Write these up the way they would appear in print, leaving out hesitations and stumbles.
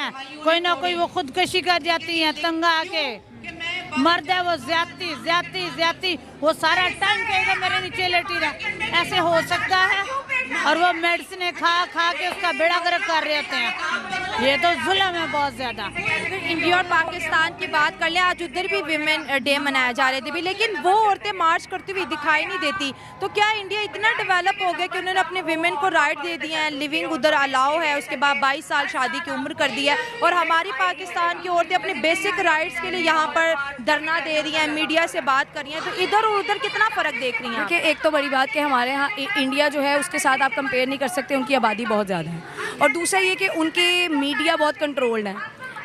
हैं, कोई ना कोई वो खुदकुशी कर जाती हैं तंग आके। मर्द है वो ज्यादती वो सारा टाइम कहेगा मेरे नीचे लेटी रहा। ऐसे हो सकता है? और वो मेडिसिन खा के उसका बेड़ा गर्क कर रहे होते हैं। ये तो जुल्म है बहुत ज्यादा। इंडिया और पाकिस्तान की बात कर ले, आज उधर भी विमेन डे मनाया जा रहे थे भी, लेकिन वो औरतें मार्च करती हुई दिखाई नहीं देती। तो क्या इंडिया इतना डेवलप हो गया कि उन्होंने अपने विमेन को राइट दे दिए हैं, लिविंग उधर अलाउ है, उसके बाद 22 साल शादी की उम्र कर दी है, और हमारी पाकिस्तान की औरतें अपने बेसिक राइट्स के लिए यहाँ पर धरना दे रही हैं, मीडिया से बात कर रही हैं। तो इधर और उधर कितना फर्क देख रही हैं? देखिए, एक तो बड़ी बात कि हमारे यहाँ इंडिया जो है उसके साथ आप कंपेयर नहीं कर सकते, उनकी आबादी बहुत ज़्यादा है। और दूसरा ये कि उनके मीडिया बहुत कंट्रोल्ड है।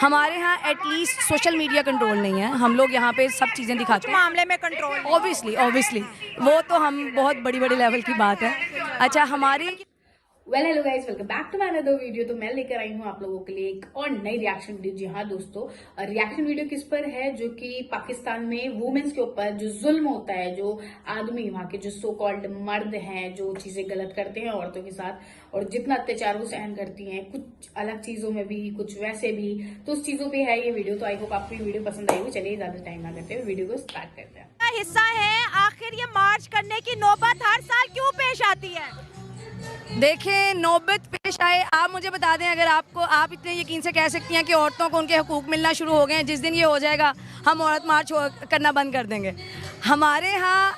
हमारे यहाँ एटलीस्ट सोशल मीडिया कंट्रोल नहीं है। हम लोग यहाँ पे सब चीज़ें दिखाते हैं, मामले में कंट्रोल ऑब्वियसली वो तो हम बहुत बड़ी लेवल की बात है। अच्छा, हमारी hello guys, welcome back to my another video. तो मैं लेकर आई हूँ आप लोगों के लिए एक और नई रिएक्शन वीडियो। जी हाँ दोस्तों, रिएक्शन वीडियो किस पर है? जो कि पाकिस्तान में वुमेन्स के ऊपर जो जुल्म होता है, जो आदमी वहाँ के जो सो कॉल्ड मर्द हैं जो चीजें गलत करते हैं औरतों के साथ, और जितना अत्याचार वो सहन करती हैं, कुछ अलग चीजों में भी कुछ वैसे भी, तो उस चीजों पे है ये वीडियो। तो आई होप आपको ये वीडियो पसंद आएगी। चलिए ज्यादा टाइम ना करते हुए वीडियो को स्टार्ट करते हैं। हिस्सा है, आखिर ये मार्च करने की नौबत हर साल क्यों पेश आती है? देखें, नौबत पेश आए, आप मुझे बता दें, अगर आप इतने यकीन से कह सकती हैं कि औरतों को उनके हकूक मिलना शुरू हो गए हैं, जिस दिन ये हो जाएगा हम औरत मार्च करना बंद कर देंगे। हमारे यहाँ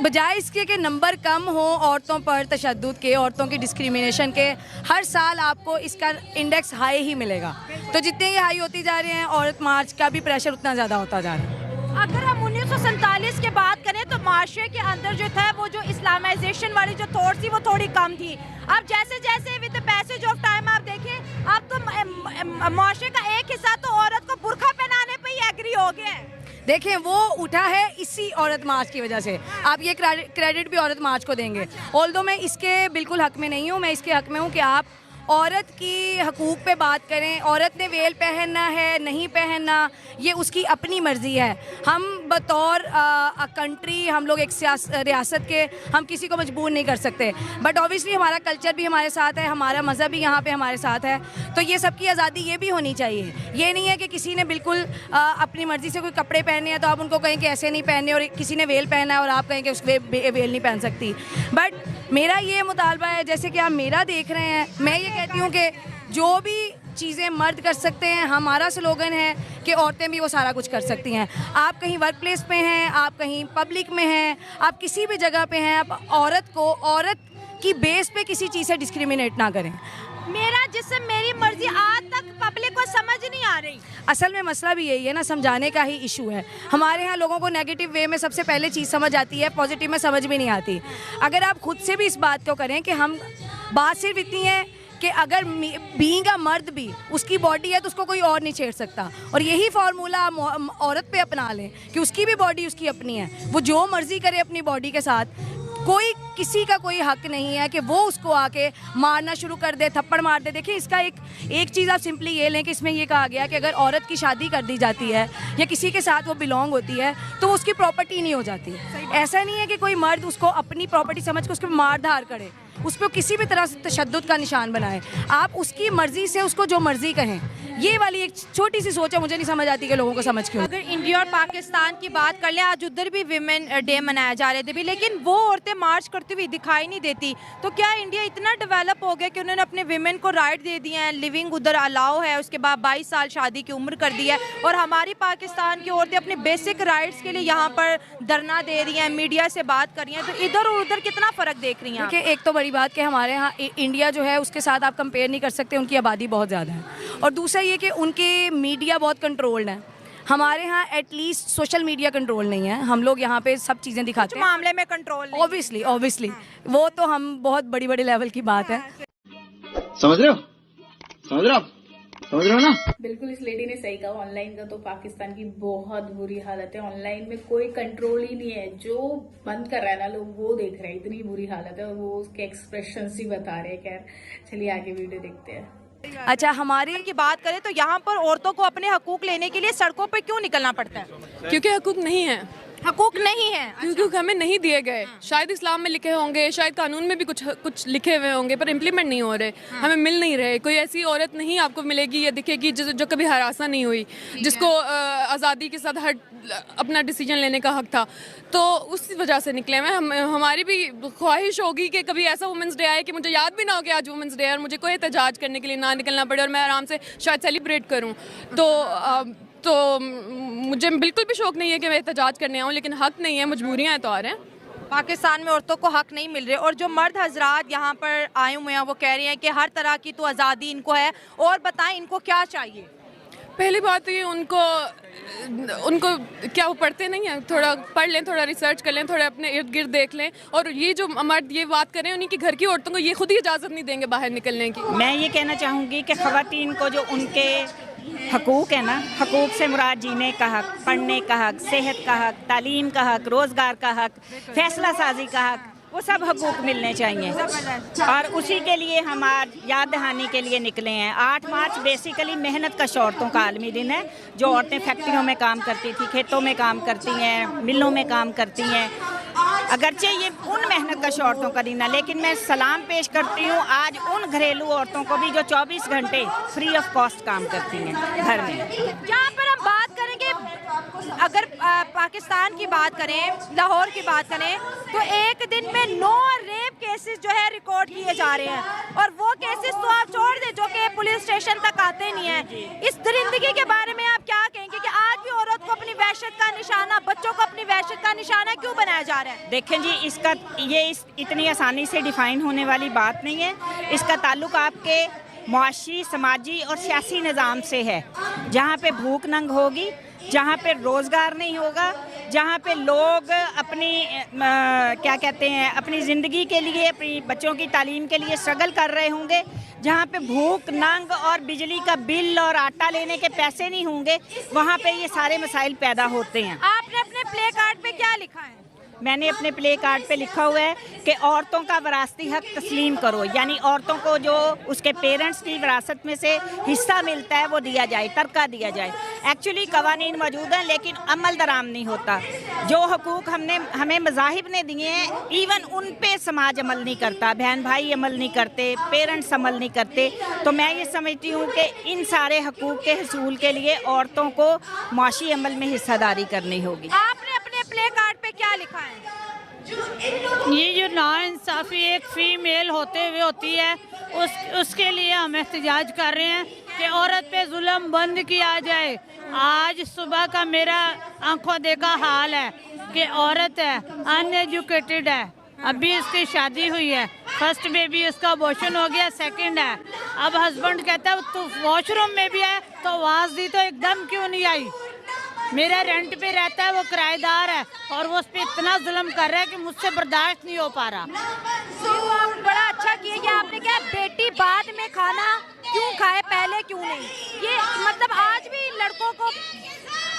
बजाय इसके कि नंबर कम हो औरतों पर तशद्दुद के, औरतों की डिस्क्रिमिनेशन के, हर साल आपको इसका इंडेक्स हाई ही मिलेगा। तो जितने ये हाई होती जा रहे हैं, औरत मार्च का भी प्रेशर उतना ज़्यादा होता जा रहा है। अगर हम 1947 की बात करें तो माशरे के अंदर जो था वो जो इस्लामाइजेशन वाली जो थॉट थी वो थोड़ी कम थी। अब जैसे जैसे with the passage of time आप देखें, अब तो माशरे का एक हिस्सा तो औरत को बुर्का पहनाने पे ही एग्री हो गया है। देखें, वो उठा है इसी औरत मार्च की वजह से। आप ये क्रेडिट भी औरत मार्च को देंगे। ऑल्दो मैं इसके बिल्कुल हक में नहीं हूँ, मैं इसके हक में हूँ कि आप औरत की हकूक़ पे बात करें। औरत ने वेल पहनना है नहीं पहनना, ये उसकी अपनी मर्ज़ी है। हम बतौर कंट्री, हम लोग एक रियासत के, हम किसी को मजबूर नहीं कर सकते। बट ऑब्वियसली हमारा कल्चर भी हमारे साथ है, हमारा मज़हब भी यहाँ पे हमारे साथ है। तो ये सबकी आज़ादी ये भी होनी चाहिए। ये नहीं है कि किसी ने बिल्कुल अपनी मर्ज़ी से कोई कपड़े पहने हैं तो आप उनको कहें कि ऐसे नहीं पहनने, और किसी ने वेल पहना है और आप कहें कि उस वेल नहीं पहन सकती। बट मेरा ये मुतालबा है, जैसे कि आप मेरा देख रहे हैं, मैं ये कहती हूँ कि जो भी चीज़ें मर्द कर सकते हैं, हमारा स्लोगन है कि औरतें भी वो सारा कुछ कर सकती हैं। आप कहीं वर्क प्लेस पे हैं, आप कहीं पब्लिक में हैं, आप किसी भी जगह पे हैं, आप औरत को औरत की बेस पे किसी चीज़ से डिस्क्रिमिनेट ना करें। मेरा जिस्म मेरी मर्जी आज तक पब्लिक को समझ नहीं आ रही। असल में मसला भी यही है ना, समझाने का ही इशू है। हमारे यहाँ लोगों को नेगेटिव वे में सबसे पहले चीज़ समझ आती है, पॉजिटिव में समझ भी नहीं आती। अगर आप खुद से भी इस बात को करें कि हम, बात सिर्फ इतनी है कि अगर बीइंग अ मर्द भी उसकी बॉडी है तो उसको कोई और नहीं छेड़ सकता, और यही फार्मूला आप औरत पे अपना लें कि उसकी भी बॉडी उसकी अपनी है, वो जो मर्जी करे अपनी बॉडी के साथ। कोई किसी का कोई हक नहीं है कि वो उसको आके मारना शुरू कर दे, थप्पड़ मार दे। देखिए, इसका एक चीज़ आप सिंपली ये लें कि इसमें ये कहा गया कि अगर औरत की शादी कर दी जाती है या किसी के साथ वो बिलोंग होती है तो उसकी प्रॉपर्टी नहीं हो जाती। ऐसा नहीं है कि कोई मर्द उसको अपनी प्रॉपर्टी समझ के उसको मार धार करे, उस पर किसी भी तरह से तशद्दुद का निशान बनाए। आप उसकी मर्जी से उसको जो मर्जी कहें, ये वाली एक छोटी सी सोच है, मुझे नहीं समझ आती कि लोगों को समझ क्यों। अगर इंडिया और पाकिस्तान की बात कर ले, आज उधर भी विमेन डे मनाया जा रहे थे भी, लेकिन वो औरतें मार्च करती हुई दिखाई नहीं देती। तो क्या इंडिया इतना डेवलप हो गया कि उन्होंने अपने विमेन को राइट दे दिए हैं, लिविंग उधर अलाउ है, उसके बाद 22 साल शादी की उम्र कर दी है, और हमारी पाकिस्तान की औरतें अपने बेसिक राइट्स के लिए यहाँ पर धरना दे रही हैं, मीडिया से बात कर रही हैं। तो इधर और उधर कितना फ़र्क देख रही हैं? देखिए, एक तो बड़ी बात कि हमारे यहाँ इंडिया जो है उसके साथ आप कंपेयर नहीं कर सकते, उनकी आबादी बहुत ज़्यादा है। और दूसरा ये कि उनके मीडिया बहुत कंट्रोल्ड है। हमारे यहाँ एटलीस्ट सोशल मीडिया कंट्रोल नहीं है। हम लोग यहाँ पे सब चीज़ें दिखाते हैं, मामले में कंट्रोल ऑब्वियसली वो तो हम बहुत बड़ी लेवल की बात है। समझ रहे हो ना? बिल्कुल, इस लेडी ने सही कहा। ऑनलाइन का तो पाकिस्तान की बहुत बुरी हालत है। ऑनलाइन में कोई कंट्रोल ही नहीं है। जो बंद कर रहा है ना लोग, वो देख रहे हैं, इतनी बुरी हालत है, और वो उसके एक्सप्रेशन ही बता रहे हैं। खैर, चलिए आगे वीडियो देखते हैं। अच्छा, हमारी की बात करें तो यहाँ पर औरतों को अपने हकूक लेने के लिए सड़कों पर क्यों निकलना पड़ता है? क्योंकि हकूक नहीं है। हकूक नहीं है। क्योंकि हमें नहीं दिए गए। शायद इस्लाम में लिखे होंगे, शायद कानून में भी कुछ लिखे हुए होंगे, पर इम्प्लीमेंट नहीं हो रहे, हमें मिल नहीं रहे। कोई ऐसी औरत नहीं आपको मिलेगी या दिखेगी जो कभी हरासा नहीं हुई, जिसको आज़ादी के साथ अपना डिसीजन लेने का हक था। तो उस वजह से निकले हैं। हमारी भी ख्वाहिश होगी कि कभी ऐसा वुमेंस डे आए कि मुझे याद भी ना हो कि आज वुमेंस डे है और मुझे कोई एहतजाज करने के लिए ना निकलना पड़े और मैं आराम से शायद सेलिब्रेट करूँ। तो मुझे बिल्कुल भी शौक नहीं है कि मैं एहतजाज करने आऊँ, लेकिन हक नहीं है, मजबूरियाँ तो आ रहे हैं। पाकिस्तान में औरतों को हक नहीं मिल रहे और जो मर्द हजरात यहाँ पर आए हुए हैं वो कह रहे हैं कि हर तरह की तो आज़ादी इनको है। और बताएं इनको क्या चाहिए? पहली बात तो ये उनको क्या वो पढ़ते नहीं हैं, थोड़ा पढ़ लें, थोड़ा रिसर्च कर लें, थोड़ा अपने इर्द गिर्द देख लें। और ये जो मर्द ये बात कर रहे हैं उन्हीं की घर की औरतों को ये खुद ही इजाज़त नहीं देंगे बाहर निकलने की। मैं ये कहना चाहूँगी कि ख़वातीन को जो उनके हकूक़ है ना, हकूक़ से मुराद जीने का हक, पढ़ने का हक, सेहत का हक, तालीम का हक, रोज़गार का हक, फैसला साजी का हक, वो सब हकूक़ मिलने चाहिए। और उसी के लिए हम आज याद दहानी के लिए निकले हैं। 8 मार्च बेसिकली मेहनत कश औरतों का आलमी दिन है। जो औरतें फैक्ट्रियों में काम करती थी, खेतों में काम करती हैं, मिलों में काम करती हैं, अगरचे ये उन मेहनत कश औरतों का दिन है, लेकिन मैं सलाम पेश करती हूँ आज उन घरेलू औरतों को भी जो 24 घंटे फ्री ऑफ कॉस्ट काम करती हैं घर में। यहाँ पर हम बात करेंगे, अगर पाकिस्तान की बात करें, लाहौर की बात करें, तो एक दिन में 9 रेप केसेस जो है रिकॉर्ड किए जा रहे हैं। और वो केसेस तो आप छोड़ दें जो कि पुलिस स्टेशन तक आते नहीं हैं। इस दरिंदगी के बारे में आप क्या कहेंगे कि आज भी औरत को अपनी वहशत का निशाना, बच्चों को अपनी वहशत का निशाना क्यों बनाया जा रहा है? देखें जी, इसका इतनी आसानी से डिफ़ाइन होने वाली बात नहीं है। इसका ताल्लुक आपके मुआशी, समाजी और सियासी निज़ाम से है। जहाँ पे भूख नंग होगी, जहाँ पे रोज़गार नहीं होगा, जहाँ पे लोग अपनी क्या कहते हैं, अपनी ज़िंदगी के लिए, अपनी बच्चों की तालीम के लिए स्ट्रगल कर रहे होंगे, जहाँ पे भूख नंग और बिजली का बिल और आटा लेने के पैसे नहीं होंगे, वहाँ पे ये सारे मसाइल पैदा होते हैं। आपने अपने प्ले कार्ड पे क्या लिखा है? मैंने अपने प्ले कार्ड पे लिखा हुआ है कि औरतों का विरासती हक तस्लीम करो, यानी औरतों को जो उसके पेरेंट्स की विरासत में से हिस्सा मिलता है वो दिया जाए, तरका दिया जाए। एक्चुअली कवानीन मौजूद हैं लेकिन अमल दराम नहीं होता। जो हकूक़ हमें मज़ाहिब ने दिए हैं, इवन उन पे समाज अमल नहीं करता, बहन भाई अमल नहीं करते, पेरेंट्स अमल नहीं करते। तो मैं ये समझती हूँ कि इन सारे हकूक़ के हसूल के लिए औरतों को माशी अमल में हिस्सेदारी करनी होगी। आपने अपने प्ले कार्ड पे क्या लिखा है? ये जो नाइंसाफ़ी एक फ़ीमेल होते हुए होती है, उसके लिए हम एहतजाज कर रहे हैं कि औरत पे जुल्म बंद किया जाए। आज सुबह का मेरा आंखों देखा हाल है कि औरत है, अनएजुकेटेड है, अभी इसकी शादी हुई है, फर्स्ट बेबी उसका अबॉर्शन हो गया, सेकंड है। अब हस्बैंड कहता है तू वॉशरूम में भी है तो आवाज़ दी तो एकदम क्यों नहीं आई। मेरा रेंट पे रहता है, वो किराएदार है और वो उस पर इतना जुल्म कर रहा है कि मुझसे बर्दाश्त नहीं हो पा रहा। तो आप बड़ा अच्छा किया कि आपने क्या बेटी बाद में खाना क्यों खाए, पहले क्यों नहीं। ये मतलब आज भी लड़कों को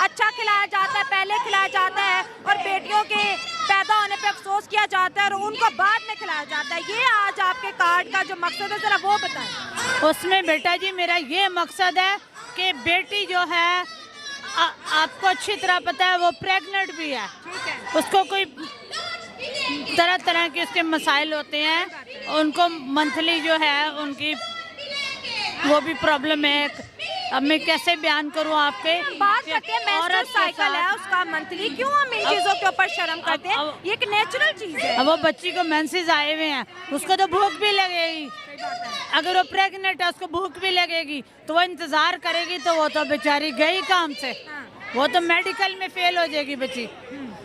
अच्छा खिलाया जाता है, पहले खिलाया जाता है, और बेटियों के पैदा होने पे अफसोस किया जाता है और उनको बाद में खिलाया जाता है। ये आज आपके कार्ड का जो मकसद है जरा वो बताएं। उसमें बेटा जी मेरा ये मकसद है कि बेटी जो है आपको अच्छी तरह पता है वो प्रेग्नेंट भी है, उसको कोई तरह तरह के उसके मसाइल होते हैं, उनको मंथली जो है उनकी वो भी प्रॉब्लम है। अब मैं कैसे बयान करूं आपके, बात करते हैं मेंस्ट्रुअल साइकिल है उसका मंथली, क्यों हम इन चीजों के ऊपर शर्म करते हैं? ये एक नेचुरल चीज है। अब वो बच्ची को मेंसेस आए हुए हैं, उसको तो भूख भी लगेगी। अगर वो प्रेग्नेंट है उसको भूख भी लगेगी तो वो इंतजार करेगी, तो वो तो बेचारी गई काम से, वो तो मेडिकल में फेल हो जाएगी बच्ची।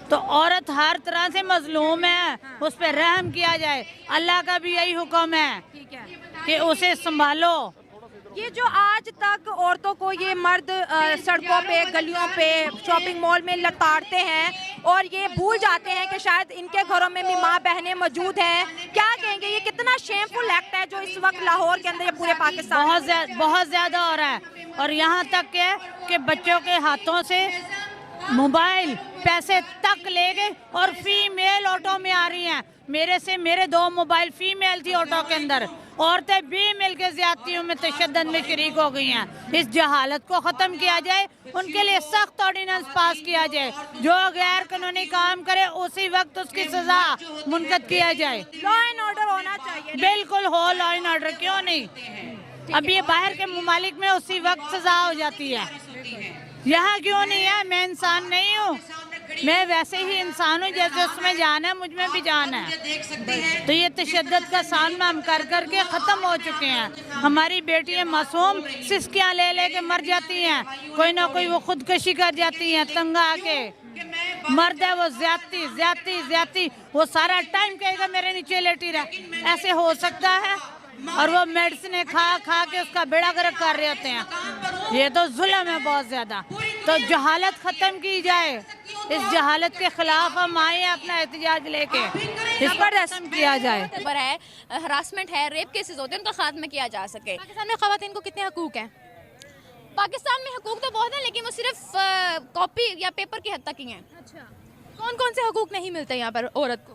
तो औरत हर तरह से मजलूम है, उस पर रहम किया जाए। अल्लाह का भी यही हुक्म है कि उसे संभालो। ये जो आज तक औरतों को ये मर्द सड़कों पे, गलियों पे, शॉपिंग मॉल में लताड़ते हैं और ये भूल जाते हैं कि शायद इनके घरों में भी माँ बहनें मौजूद हैं, क्या कहेंगे? ये कितना शेमफुल एक्ट है जो इस वक्त लाहौर के अंदर या पूरे पाकिस्तान बहुत ज़्यादा हो रहा है। और यहाँ तक कि बच्चों के हाथों से मोबाइल, पैसे तक ले गए और फीमेल ऑटो में आ रही हैं। मेरे से मेरे 2 मोबाइल फीमेल थी ऑटो के अंदर, औरतें भी मिलकर ज्यादतियों में तशद्दुद में शरीक हो गई हैं। इस जहालत को खत्म किया जाए, उनके लिए सख्त ऑर्डिनेंस पास किया जाए। जो गैर कानूनी काम करे उसी वक्त उसकी सजा मुनक़द किया जाए। लॉ एंड ऑर्डर होना चाहिए। बिल्कुल हो, लॉ एंड ऑर्डर क्यों नहीं। अब ये बाहर के ममालिक में उसी वक्त सजा हो जाती है, यहाँ क्यों नहीं है। मैं इंसान नहीं हूँ, मैं वैसे ही इंसान हूँ, जैसे उसमें जान है मुझ में भी जान है। तो ये तशद्दुद का सामना हम कर करके ख़त्म हो चुके हैं। हमारी बेटियाँ मासूम सिस्कियाँ ले ले के मर जाती हैं, कोई ना कोई वो खुदकशी कर जाती हैं तंग आके। मर्द है वो ज्यादती ज्यादती ज्यादती, वो सारा टाइम कहेगा मेरे नीचे लेटी रहा। ऐसे हो सकता है? और वो मेडिसिन खा खा के उसका बेड़ा गर्क कर रहे होते हैं। ये तो जुल्म है बहुत ज्यादा। तो जहालत खत्म की जाए, इस जहालत के खिलाफ हम आए अपना एहतजाज लेके, इस पर खत्म किया जाए। पर है, हरासमेंट है, रेप केसेस होते हैं, उनका खात्मा किया जा सके। पाकिस्तान में खवातीन को कितने हकूक हैं? पाकिस्तान में हकूक तो बहुत है, लेकिन वो सिर्फ कॉपी या पेपर की हद तक ही हैं। अच्छा, कौन कौन से हकूक नहीं मिलते यहाँ पर औरत को?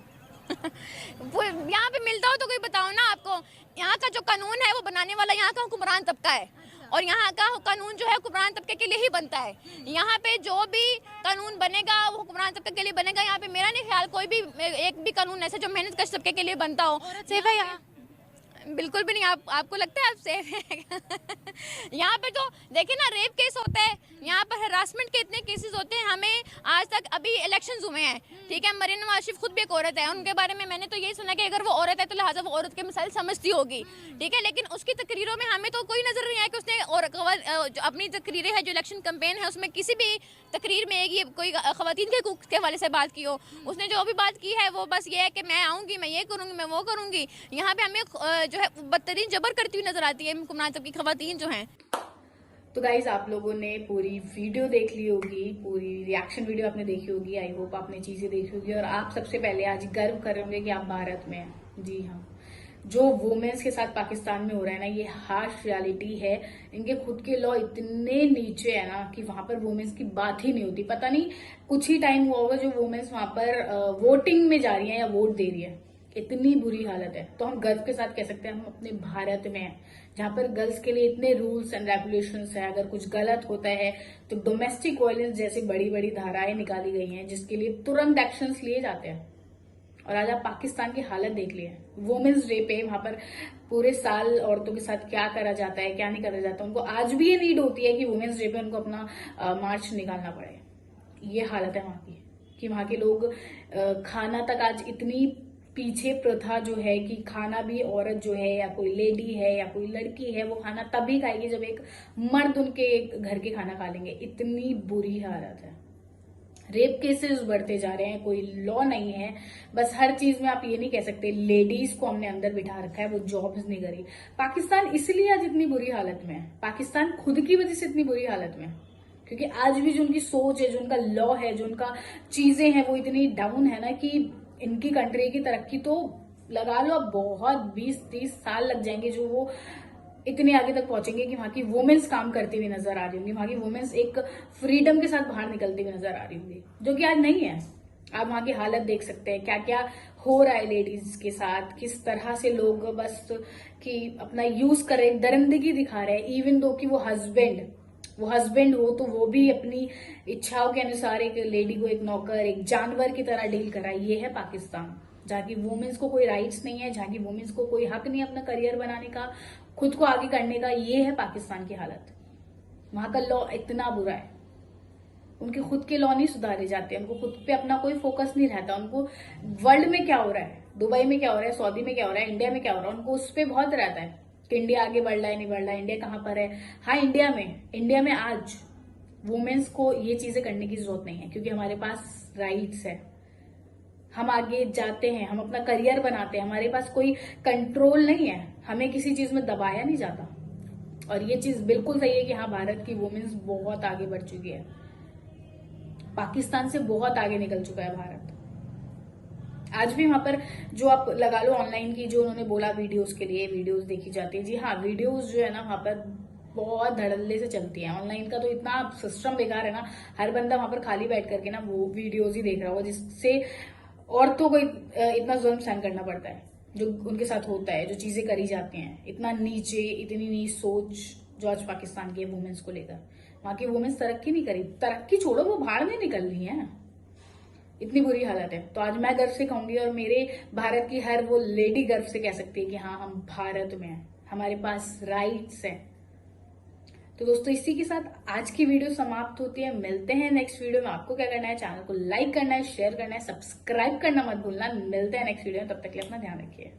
वो यहाँ पे मिलता हो तो कोई बताओ ना आपको। यहाँ का जो कानून है वो बनाने वाला यहाँ का हुक्मरान तबका है, और यहाँ का कानून जो है हुक्मरान तबके के लिए ही बनता है। यहाँ पे जो भी कानून बनेगा वो हुक्मरान तबके के लिए बनेगा। यहाँ पे मेरा नहीं ख्याल कोई भी एक भी कानून ऐसा जो मेहनत कश तबके के लिए बनता हो। सेफ है यहाँ? बिल्कुल भी नहीं। आपको लगता है आप सेफ है? यहाँ पे तो देखिए ना, रेप केस होता है, यहाँ पर हरासमेंट के इतने केसेस होते हैं। हमें आज तक अभी इलेक्शंस हुए हैं, ठीक है, मरीन नवाज शरीफ खुद भी एक औरत है, उनके बारे में मैंने तो यही सुना कि अगर वो औरत है तो लिहाजा वो औरत के मसाइल समझती होगी, ठीक है, लेकिन उसकी तकरीरों में हमें तो कोई नजर नहीं आया कि उसने जो अपनी तकरीरें है, जो इलेक्शन कैंपेन है, उसमें किसी भी तकरीर में ये कोई खवातीन के हकूक के हवाले से बात की हो। उसने जो भी बात की है वो बस ये है कि मैं आऊँगी, मैं ये करूँगी, मैं वो करूँगी। यहाँ पे हमें जो है बदतरीन जबर करती हुई नजर आती है हुक्मरान तबकी खवातीन जो हैं। तो गाइज, आप लोगों ने पूरी वीडियो देख ली होगी, पूरी रिएक्शन वीडियो आपने देखी होगी। आई होप आपने चीजें देखी होगी और आप सबसे पहले आज गर्व कर रहे होंगे कि आप भारत में हैं। जी हाँ, जो वुमेन्स के साथ पाकिस्तान में हो रहा है ना, ये हार्श रियलिटी है। इनके खुद के लॉ इतने नीचे है ना कि वहां पर वुमेन्स की बात ही नहीं होती। पता नहीं कुछ ही टाइम हुआ होगा जो वुमेन्स वहां पर वोटिंग में जा रही है या वोट दे रही है। इतनी बुरी हालत है। तो हम गर्व के साथ कह सकते हैं हम अपने भारत में हैं, जहां पर गर्ल्स के लिए इतने रूल्स एंड रेगुलेशंस है। अगर कुछ गलत होता है तो डोमेस्टिक वायलेंस जैसी बड़ी बड़ी धाराएं निकाली गई हैं, जिसके लिए तुरंत एक्शंस लिए जाते हैं। और आज आप पाकिस्तान की हालत देख लिए, वुमेन्स डे पे वहां पर पूरे साल औरतों के साथ क्या करा जाता है, क्या नहीं करा जाता। उनको आज भी ये नीड होती है कि वुमेन्स डे पे उनको अपना मार्च निकालना पड़े। ये हालत है वहां की कि वहां के लोग खाना तक आज इतनी पीछे प्रथा जो है कि खाना भी औरत जो है या कोई लेडी है या कोई लड़की है वो खाना तभी खाएगी जब एक मर्द उनके घर के खाना खा लेंगे। इतनी बुरी हालत है। रेप केसेस बढ़ते जा रहे हैं, कोई लॉ नहीं है। बस हर चीज में आप ये नहीं कह सकते लेडीज को हमने अंदर बिठा रखा है, वो जॉब्स नहीं करी। पाकिस्तान इसलिए आज इतनी बुरी हालत में है, पाकिस्तान खुद की वजह से इतनी बुरी हालत में है, क्योंकि आज भी जो उनकी सोच है, जो उनका लॉ है, जो उनका चीजें हैं, वो इतनी डाउन है ना कि इनकी कंट्री की तरक्की तो लगा लो अब बहुत 20-30 साल लग जाएंगे जो वो इतने आगे तक पहुंचेंगे कि वहां की वुमेन्स काम करती हुई नजर आ रही होंगी, वहां की वुमेन्स एक फ्रीडम के साथ बाहर निकलती हुई नजर आ रही होंगी, जो कि आज नहीं है। आप वहां की हालत देख सकते हैं, क्या क्या हो रहा है लेडीज के साथ, किस तरह से लोग बस कि अपना यूज कर रहे, दरिंदगी दिखा रहे हैं। इवन दो कि वो हस्बैंड हो तो वो भी अपनी इच्छाओं के अनुसार एक लेडी को एक नौकर, एक जानवर की तरह डील कराए। ये है पाकिस्तान, जहाँ की वुमेन्स को कोई राइट्स नहीं है, जहाँ की वुमेन्स को कोई हक नहीं अपना करियर बनाने का, खुद को आगे करने का। ये है पाकिस्तान की हालत। वहां का लॉ इतना बुरा है, उनके खुद के लॉ नहीं सुधारे जाते, उनको खुद पे अपना कोई फोकस नहीं रहता। उनको वर्ल्ड में क्या हो रहा है, दुबई में क्या हो रहा है, सऊदी में क्या हो रहा है, इंडिया में क्या हो रहा है, उनको उस पर बहुत रहता है कि इंडिया आगे बढ़ रहा है, नहीं बढ़ रहा है, इंडिया कहाँ पर है। हाँ, इंडिया में आज वुमेन्स को ये चीजें करने की जरूरत नहीं है, क्योंकि हमारे पास राइट्स है, हम आगे जाते हैं, हम अपना करियर बनाते हैं, हमारे पास कोई कंट्रोल नहीं है, हमें किसी चीज में दबाया नहीं जाता। और ये चीज बिल्कुल सही है कि हाँ, भारत की वुमेन्स बहुत आगे बढ़ चुकी है, पाकिस्तान से बहुत आगे निकल चुका है भारत। आज भी वहां पर जो आप लगा लो ऑनलाइन की, जो उन्होंने बोला वीडियोस के लिए, वीडियोस देखी जाती है। जी हाँ, वीडियोस जो है ना वहां पर बहुत धड़ल्ले से चलती है। ऑनलाइन का तो इतना सिस्टम बेकार है ना, हर बंदा वहां पर खाली बैठ करके ना वो वीडियोस ही देख रहा होगा, जिससे औरतों को इतना जुल्म सहन करना पड़ता है, जो उनके साथ होता है, जो चीजें करी जाती हैं, इतना नीचे, इतनी नीच सोच जो आज पाकिस्तान के वुमेन्स को लेकर। वहां की वुमेन्स तरक्की नहीं करी, तरक्की छोड़ो, वो भाड़ में निकल रही है, इतनी बुरी हालत है। तो आज मैं गर्व से कहूंगी और मेरे भारत की हर वो लेडी गर्व से कह सकती है कि हाँ, हम भारत में हैं, हमारे पास राइट्स हैं। तो दोस्तों, इसी के साथ आज की वीडियो समाप्त होती है। मिलते हैं नेक्स्ट वीडियो में। आपको क्या करना है, चैनल को लाइक करना है, शेयर करना है, सब्सक्राइब करना मत भूलना। मिलते हैं नेक्स्ट वीडियो में, तब तक के लिए अपना ध्यान रखिए।